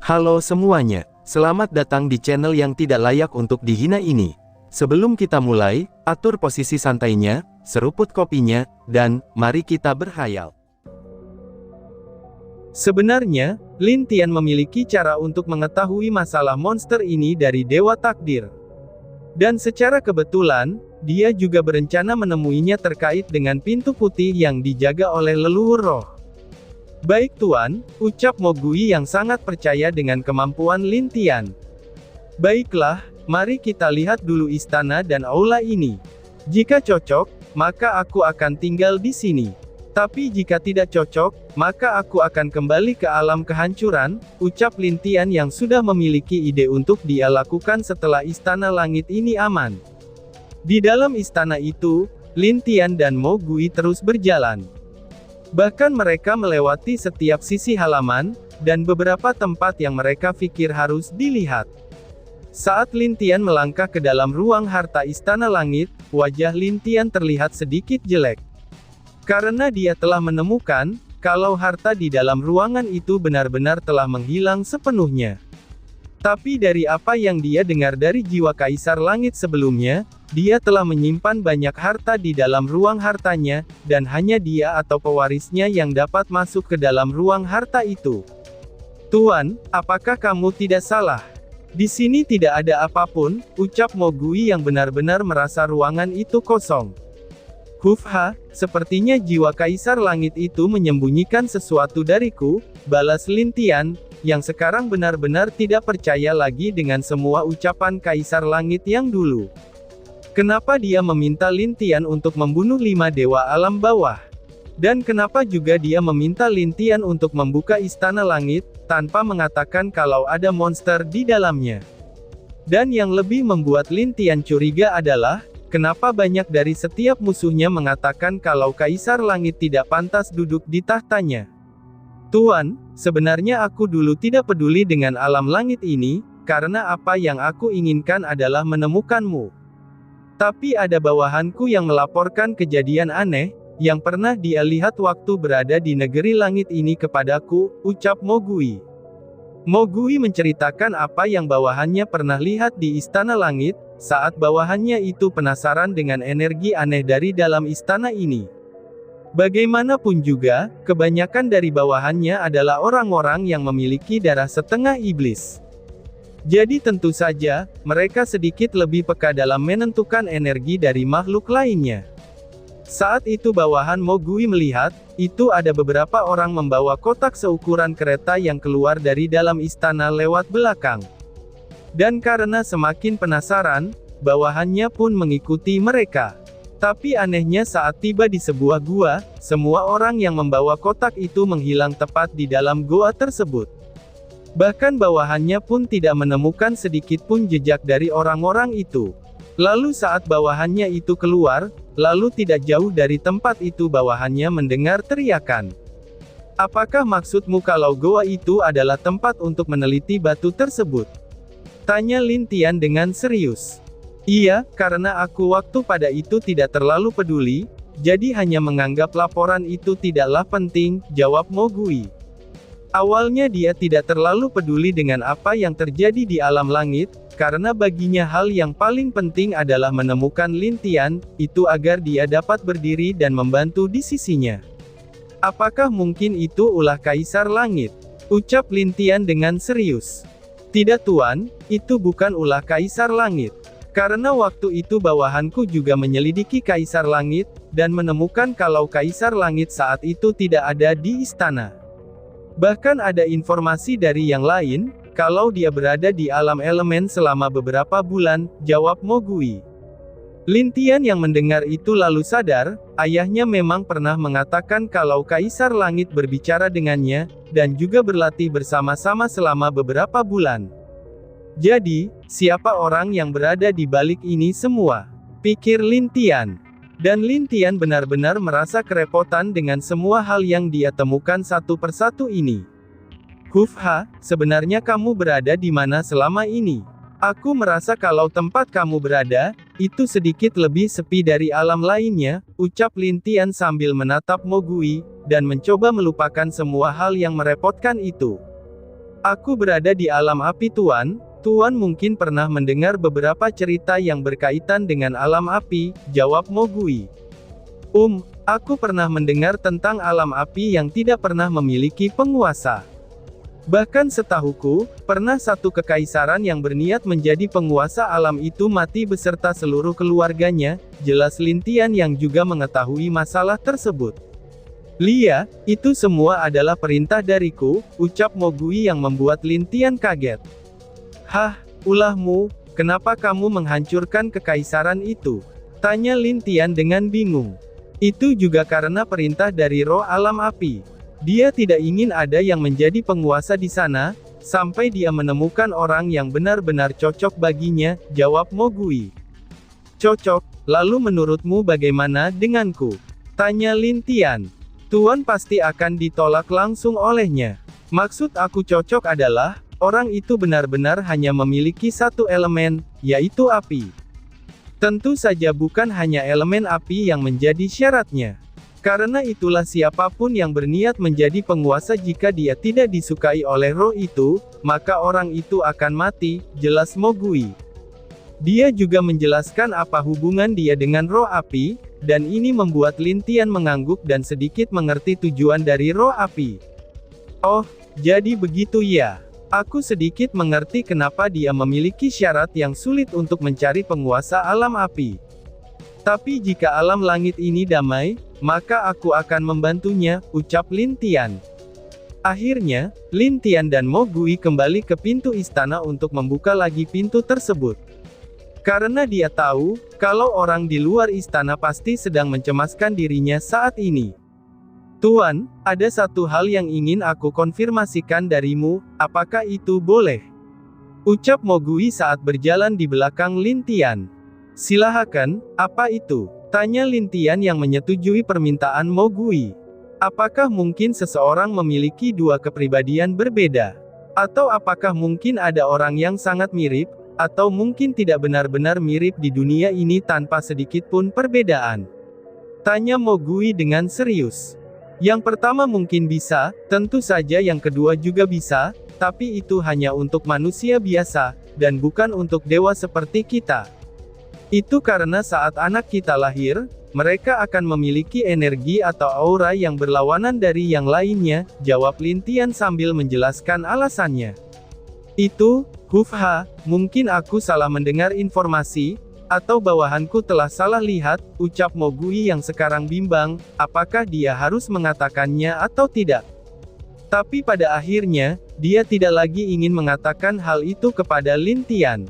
Halo semuanya, selamat datang di channel yang tidak layak untuk dihina ini. Sebelum kita mulai, atur posisi santainya, seruput kopinya, dan mari kita berkhayal. Sebenarnya, Lin Tian memiliki cara untuk mengetahui masalah monster ini dari Dewa Takdir. Dan secara kebetulan, dia juga berencana menemuinya terkait dengan pintu putih yang dijaga oleh leluhur roh. Baik Tuan, ucap Mo Gui yang sangat percaya dengan kemampuan Lin Tian. Baiklah, mari kita lihat dulu istana dan aula ini. Jika cocok, maka aku akan tinggal di sini. Tapi jika tidak cocok, maka aku akan kembali ke alam kehancuran, ucap Lin Tian yang sudah memiliki ide untuk dia lakukan setelah istana langit ini aman. Di dalam istana itu, Lin Tian dan Mo Gui terus berjalan. Bahkan mereka melewati setiap sisi halaman, dan beberapa tempat yang mereka pikir harus dilihat. Saat Lin Tian melangkah ke dalam ruang harta istana langit, wajah Lin Tian terlihat sedikit jelek. Karena dia telah menemukan, kalau harta di dalam ruangan itu benar-benar telah menghilang sepenuhnya. Tapi dari apa yang dia dengar dari jiwa Kaisar Langit sebelumnya, dia telah menyimpan banyak harta di dalam ruang hartanya, dan hanya dia atau pewarisnya yang dapat masuk ke dalam ruang harta itu. Tuan, apakah kamu tidak salah? Di sini tidak ada apapun, ucap Mo Gui yang benar-benar merasa ruangan itu kosong. Hufha, sepertinya jiwa Kaisar Langit itu menyembunyikan sesuatu dariku, balas Lin Tian, yang sekarang benar-benar tidak percaya lagi dengan semua ucapan Kaisar Langit yang dulu. Kenapa dia meminta Lin Tian untuk membunuh 5 dewa alam bawah? Dan kenapa juga dia meminta Lin Tian untuk membuka istana langit, tanpa mengatakan kalau ada monster di dalamnya? Dan yang lebih membuat Lin Tian curiga adalah, kenapa banyak dari setiap musuhnya mengatakan kalau Kaisar Langit tidak pantas duduk di tahtanya? Tuan, sebenarnya aku dulu tidak peduli dengan alam langit ini, karena apa yang aku inginkan adalah menemukanmu. Tapi ada bawahanku yang melaporkan kejadian aneh, yang pernah dia lihat waktu berada di negeri langit ini kepadaku, ucap Mo Gui. Mo Gui menceritakan apa yang bawahannya pernah lihat di istana langit, saat bawahannya itu penasaran dengan energi aneh dari dalam istana ini. Bagaimanapun juga, kebanyakan dari bawahannya adalah orang-orang yang memiliki darah setengah iblis. Jadi tentu saja, mereka sedikit lebih peka dalam menentukan energi dari makhluk lainnya. Saat itu bawahan Mo Gui melihat, itu ada beberapa orang membawa kotak seukuran kereta yang keluar dari dalam istana lewat belakang. Dan karena semakin penasaran, bawahannya pun mengikuti mereka. Tapi anehnya saat tiba di sebuah gua, semua orang yang membawa kotak itu menghilang tepat di dalam goa tersebut. Bahkan bawahannya pun tidak menemukan sedikit pun jejak dari orang-orang itu. Lalu saat bawahannya itu keluar, lalu tidak jauh dari tempat itu bawahannya mendengar teriakan. Apakah maksudmu kalau goa itu adalah tempat untuk meneliti batu tersebut? Tanya Lin Tian dengan serius. Iya, karena aku waktu pada itu tidak terlalu peduli, jadi hanya menganggap laporan itu tidaklah penting, jawab Mo Gui. Awalnya dia tidak terlalu peduli dengan apa yang terjadi di alam langit, karena baginya hal yang paling penting adalah menemukan Lin Tian, itu agar dia dapat berdiri dan membantu di sisinya. Apakah mungkin itu ulah Kaisar Langit? Ucap Lin Tian dengan serius. Tidak Tuan, itu bukan ulah Kaisar Langit. Karena waktu itu bawahanku juga menyelidiki Kaisar Langit, dan menemukan kalau Kaisar Langit saat itu tidak ada di istana. Bahkan ada informasi dari yang lain, kalau dia berada di alam elemen selama beberapa bulan, jawab Mo Gui. Lin Tian yang mendengar itu lalu sadar, ayahnya memang pernah mengatakan kalau Kaisar Langit berbicara dengannya, dan juga berlatih bersama-sama selama beberapa bulan. Jadi, siapa orang yang berada di balik ini semua? Pikir Lin Tian. Dan Lin Tian benar-benar merasa kerepotan dengan semua hal yang dia temukan satu persatu ini. Hufha, sebenarnya kamu berada di mana selama ini? Aku merasa kalau tempat kamu berada, itu sedikit lebih sepi dari alam lainnya, ucap Lin Tian sambil menatap Mo Gui, dan mencoba melupakan semua hal yang merepotkan itu. Aku berada di alam api Tuan. Tuan mungkin pernah mendengar beberapa cerita yang berkaitan dengan alam api, jawab Mogui. Aku pernah mendengar tentang alam api yang tidak pernah memiliki penguasa. Bahkan setahuku, pernah satu kekaisaran yang berniat menjadi penguasa alam itu mati beserta seluruh keluarganya, jelas Lin Tian yang juga mengetahui masalah tersebut. Lia, itu semua adalah perintah dariku, ucap Mogui yang membuat Lin Tian kaget. Hah, ulahmu, kenapa kamu menghancurkan kekaisaran itu? Tanya Lin Tian dengan bingung. Itu juga karena perintah dari roh alam api. Dia tidak ingin ada yang menjadi penguasa di sana, sampai dia menemukan orang yang benar-benar cocok baginya, jawab Mogui. Cocok, lalu menurutmu bagaimana denganku? Tanya Lin Tian. Tuan pasti akan ditolak langsung olehnya. Maksud aku cocok adalah, orang itu benar-benar hanya memiliki satu elemen, yaitu api. Tentu saja bukan hanya elemen api yang menjadi syaratnya. Karena itulah siapapun yang berniat menjadi penguasa jika dia tidak disukai oleh roh itu, maka orang itu akan mati, jelas Mogui. Dia juga menjelaskan apa hubungan dia dengan roh api, dan ini membuat Lin Tian mengangguk dan sedikit mengerti tujuan dari roh api. Oh, jadi begitu ya. Aku sedikit mengerti kenapa dia memiliki syarat yang sulit untuk mencari penguasa alam api. Tapi jika alam langit ini damai, maka aku akan membantunya, ucap Lin Tian. Akhirnya, Lin Tian dan Mogui kembali ke pintu istana untuk membuka lagi pintu tersebut. Karena dia tahu, kalau orang di luar istana pasti sedang mencemaskan dirinya saat ini. Tuan, ada satu hal yang ingin aku konfirmasikan darimu, apakah itu boleh? Ucap Mogui saat berjalan di belakang Lin Tian. Silakan, apa itu? Tanya Lin Tian yang menyetujui permintaan Mogui. Apakah mungkin seseorang memiliki dua kepribadian berbeda? Atau apakah mungkin ada orang yang sangat mirip, atau mungkin tidak benar-benar mirip di dunia ini tanpa sedikit pun perbedaan? Tanya Mogui dengan serius. Yang pertama mungkin bisa, tentu saja yang kedua juga bisa, tapi itu hanya untuk manusia biasa, dan bukan untuk dewa seperti kita. Itu karena saat anak kita lahir, mereka akan memiliki energi atau aura yang berlawanan dari yang lainnya, jawab Lin Tian sambil menjelaskan alasannya. Itu, mungkin aku salah mendengar informasi, atau bawahanku telah salah lihat, ucap Mogui yang sekarang bimbang, apakah dia harus mengatakannya atau tidak. Tapi pada akhirnya, dia tidak lagi ingin mengatakan hal itu kepada Lin Tian.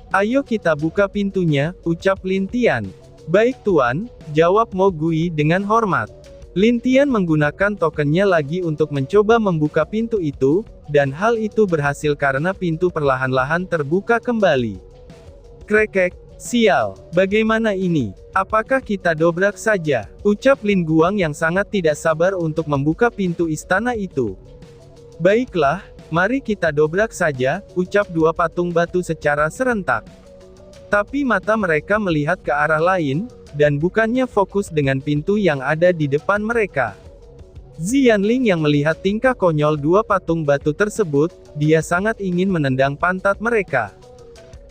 Ayo kita buka pintunya, ucap Lin Tian. Baik Tuan, jawab Mogui dengan hormat. Lin Tian menggunakan tokennya lagi untuk mencoba membuka pintu itu, dan hal itu berhasil karena pintu perlahan-lahan terbuka kembali. Krekek, sial, bagaimana ini? Apakah kita dobrak saja? Ucap Lin Guang yang sangat tidak sabar untuk membuka pintu istana itu. Baiklah, mari kita dobrak saja, ucap dua patung batu secara serentak. Tapi mata mereka melihat ke arah lain, dan bukannya fokus dengan pintu yang ada di depan mereka. Xianling yang melihat tingkah konyol dua patung batu tersebut, dia sangat ingin menendang pantat mereka.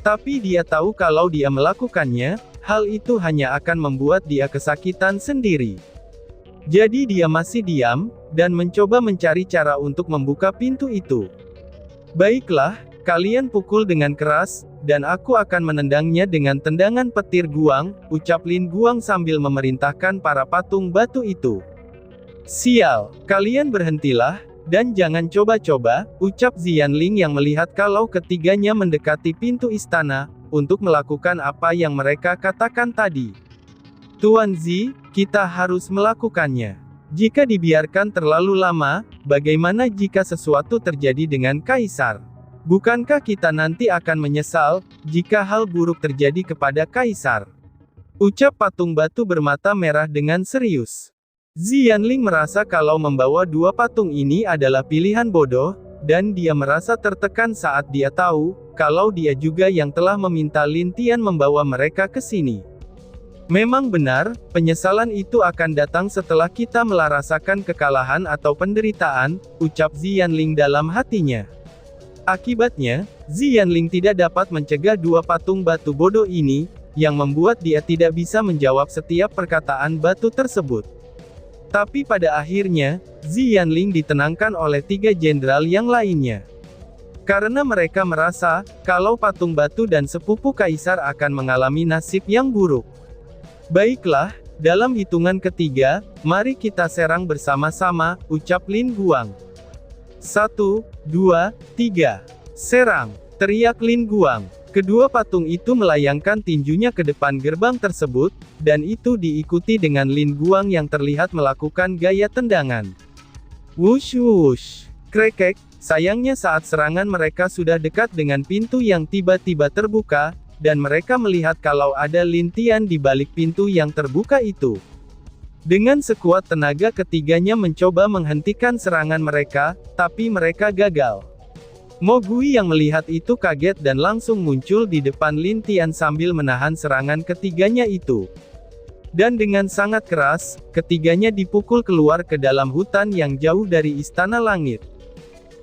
Tapi dia tahu kalau dia melakukannya, hal itu hanya akan membuat dia kesakitan sendiri. Jadi dia masih diam, dan mencoba mencari cara untuk membuka pintu itu. Baiklah, kalian pukul dengan keras, dan aku akan menendangnya dengan tendangan petir guang, ucap Lin Guang sambil memerintahkan para patung batu itu. Sial, kalian berhentilah, dan jangan coba-coba, ucap Xianling yang melihat kalau ketiganya mendekati pintu istana, untuk melakukan apa yang mereka katakan tadi. Tuan Zi, kita harus melakukannya. Jika dibiarkan terlalu lama, bagaimana jika sesuatu terjadi dengan Kaisar? Bukankah kita nanti akan menyesal, jika hal buruk terjadi kepada Kaisar? Ucap patung batu bermata merah dengan serius. Xianling merasa kalau membawa dua patung ini adalah pilihan bodoh, dan dia merasa tertekan saat dia tahu, kalau dia juga yang telah meminta Lin Tian membawa mereka ke sini. Memang benar, penyesalan itu akan datang setelah kita merasakan kekalahan atau penderitaan, ucap Xianling dalam hatinya. Akibatnya, Xianling tidak dapat mencegah dua patung batu bodoh ini, yang membuat dia tidak bisa menjawab setiap perkataan batu tersebut. Tapi pada akhirnya, Xianling ditenangkan oleh tiga jenderal yang lainnya. Karena mereka merasa, kalau patung batu dan sepupu kaisar akan mengalami nasib yang buruk. Baiklah, dalam hitungan ketiga, mari kita serang bersama-sama, ucap Lin Guang. 1, 2, 3. Serang! Teriak Lin Guang. Kedua patung itu melayangkan tinjunya ke depan gerbang tersebut, dan itu diikuti dengan Lin Guang yang terlihat melakukan gaya tendangan. Wush wush. Krekek, sayangnya saat serangan mereka sudah dekat dengan pintu yang tiba-tiba terbuka, dan mereka melihat kalau ada Lin Tian di balik pintu yang terbuka itu. Dengan sekuat tenaga ketiganya mencoba menghentikan serangan mereka, tapi mereka gagal. Mo Gui yang melihat itu kaget dan langsung muncul di depan Lin Tian sambil menahan serangan ketiganya itu. Dan dengan sangat keras, ketiganya dipukul keluar ke dalam hutan yang jauh dari Istana Langit.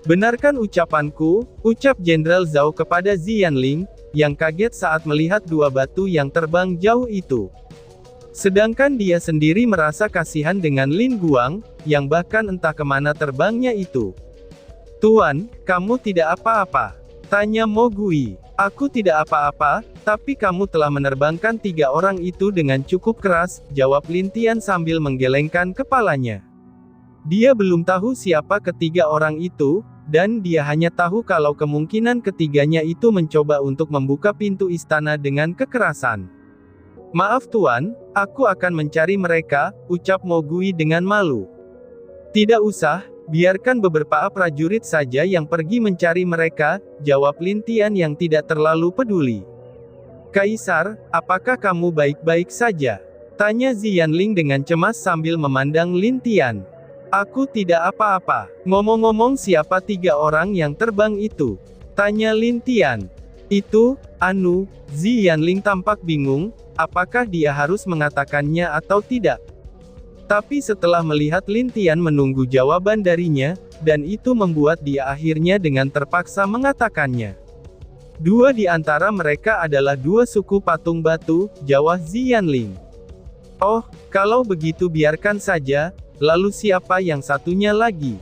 Benarkan ucapanku, ucap Jenderal Zhao kepada Xianling, yang kaget saat melihat dua batu yang terbang jauh itu. Sedangkan dia sendiri merasa kasihan dengan Lin Guang, yang bahkan entah kemana terbangnya itu. Tuan, kamu tidak apa-apa? Tanya Mo Gui. Aku tidak apa-apa, tapi kamu telah menerbangkan tiga orang itu dengan cukup keras, jawab Lin Tian sambil menggelengkan kepalanya. Dia belum tahu siapa ketiga orang itu, dan dia hanya tahu kalau kemungkinan ketiganya itu mencoba untuk membuka pintu istana dengan kekerasan. Maaf tuan, aku akan mencari mereka, ucap Mo Gui dengan malu. Tidak usah, biarkan beberapa prajurit saja yang pergi mencari mereka, jawab Lin Tian yang tidak terlalu peduli. Kaisar, apakah kamu baik-baik saja? Tanya Xianling dengan cemas sambil memandang Lin Tian. Aku tidak apa-apa. Ngomong-ngomong siapa tiga orang yang terbang itu? Tanya Lin Tian. Itu, Xianling tampak bingung, apakah dia harus mengatakannya atau tidak. Tapi setelah melihat Lin Tian menunggu jawaban darinya, dan itu membuat dia akhirnya dengan terpaksa mengatakannya. Dua di antara mereka adalah dua suku patung batu, jawab Xianling. Oh, kalau begitu biarkan saja, lalu siapa yang satunya lagi?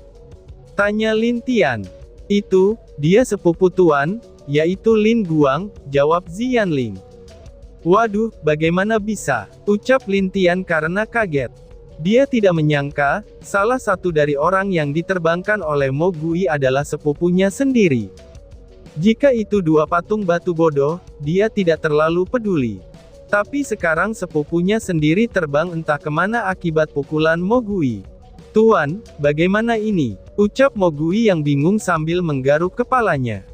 Tanya Lin Tian. Itu, dia sepupu tuan, yaitu Lin Guang, jawab Xianling. Waduh, bagaimana bisa? Ucap Lin Tian karena kaget. Dia tidak menyangka, salah satu dari orang yang diterbangkan oleh Mo Gui adalah sepupunya sendiri. Jika itu dua patung batu bodoh, dia tidak terlalu peduli. Tapi sekarang sepupunya sendiri terbang entah kemana akibat pukulan Mo Gui. Tuan, bagaimana ini? Ucap Mo Gui yang bingung sambil menggaruk kepalanya.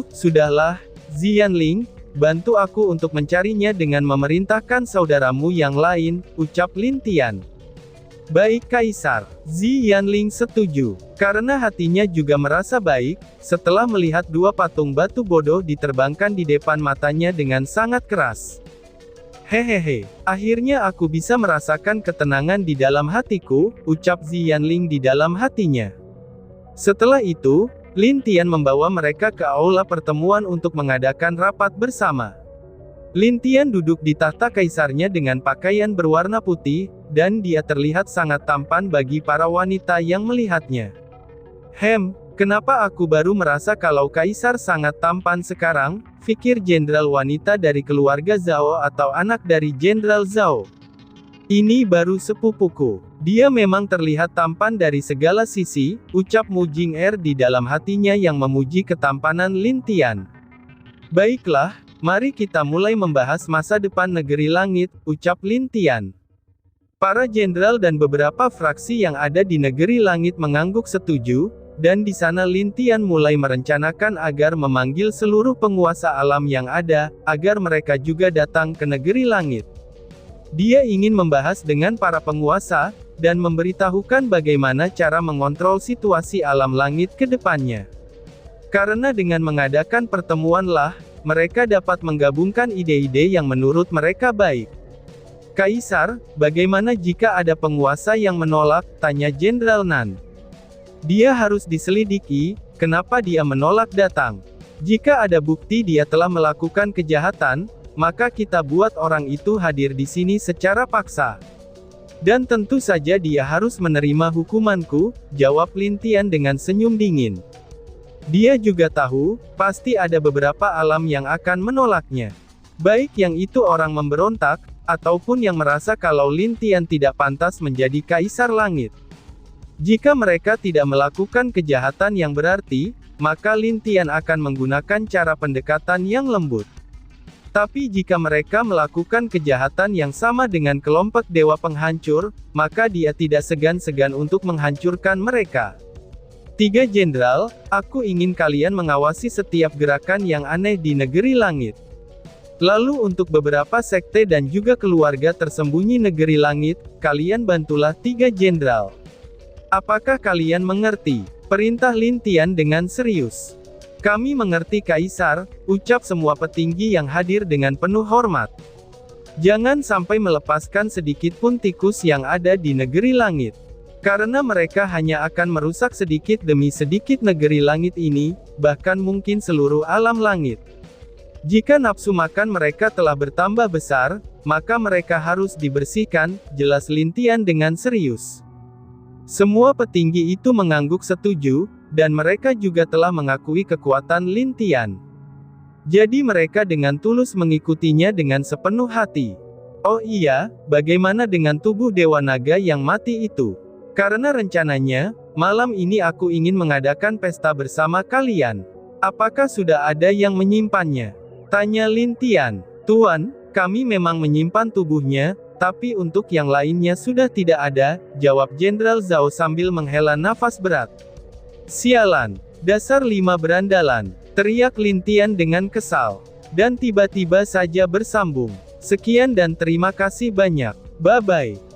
Sudahlah, Xianling, bantu aku untuk mencarinya dengan memerintahkan saudaramu yang lain, ucap Lin Tian. Baik Kaisar. Xianling setuju. Karena hatinya juga merasa baik, setelah melihat dua patung batu bodoh diterbangkan di depan matanya dengan sangat keras. Hehehe, akhirnya aku bisa merasakan ketenangan di dalam hatiku, ucap Xianling di dalam hatinya. Setelah itu, Lin Tian membawa mereka ke aula pertemuan untuk mengadakan rapat bersama. Lin Tian duduk di tahta kaisarnya dengan pakaian berwarna putih, dan dia terlihat sangat tampan bagi para wanita yang melihatnya. Kenapa aku baru merasa kalau kaisar sangat tampan sekarang, pikir jenderal wanita dari keluarga Zhao atau anak dari Jenderal Zhao. Ini baru sepupuku. Dia memang terlihat tampan dari segala sisi, ucap Mu Jing'er di dalam hatinya yang memuji ketampanan Lin Tian. Baiklah, mari kita mulai membahas masa depan negeri langit, ucap Lin Tian. Para jenderal dan beberapa fraksi yang ada di negeri langit mengangguk setuju, dan di sana Lin Tian mulai merencanakan agar memanggil seluruh penguasa alam yang ada, agar mereka juga datang ke negeri langit. Dia ingin membahas dengan para penguasa, dan memberitahukan bagaimana cara mengontrol situasi alam langit ke depannya. Karena dengan mengadakan pertemuanlah, mereka dapat menggabungkan ide-ide yang menurut mereka baik. Kaisar, bagaimana jika ada penguasa yang menolak, tanya Jenderal Nan. Dia harus diselidiki, Kenapa dia menolak datang? Jika ada bukti dia telah melakukan kejahatan, maka kita buat orang itu hadir di sini secara paksa. Dan tentu saja dia harus menerima hukumanku, jawab Lin Tian dengan senyum dingin. Dia juga tahu, pasti ada beberapa alam yang akan menolaknya. Baik yang itu orang memberontak, ataupun yang merasa kalau Lin Tian tidak pantas menjadi Kaisar Langit. Jika mereka tidak melakukan kejahatan yang berarti, maka Lin Tian akan menggunakan cara pendekatan yang lembut. Tapi jika mereka melakukan kejahatan yang sama dengan kelompok dewa penghancur, maka dia tidak segan-segan untuk menghancurkan mereka. 3 Jenderal, aku ingin kalian mengawasi setiap gerakan yang aneh di negeri langit. Lalu untuk beberapa sekte dan juga keluarga tersembunyi negeri langit, kalian bantulah 3 Jenderal. Apakah kalian mengerti? Perintah Lin Tian dengan serius. Kami mengerti Kaisar, ucap semua petinggi yang hadir dengan penuh hormat. Jangan sampai melepaskan sedikit pun tikus yang ada di negeri langit. Karena mereka hanya akan merusak sedikit demi sedikit negeri langit ini, bahkan mungkin seluruh alam langit. Jika nafsu makan mereka telah bertambah besar, maka mereka harus dibersihkan, jelas Lin Tian dengan serius. Semua petinggi itu mengangguk setuju, dan mereka juga telah mengakui kekuatan Lin Tian. Jadi mereka dengan tulus mengikutinya dengan sepenuh hati. Oh iya, bagaimana dengan tubuh Dewa Naga yang mati itu? Karena rencananya, malam ini aku ingin mengadakan pesta bersama kalian. Apakah sudah ada yang menyimpannya? Tanya Lin Tian. Tuan, kami memang menyimpan tubuhnya, tapi untuk yang lainnya sudah tidak ada, jawab Jenderal Zhao sambil menghela nafas berat. Sialan, dasar 5 berandalan, teriak Lin Tian dengan kesal. Dan tiba-tiba saja bersambung. Sekian dan terima kasih banyak. Bye-bye.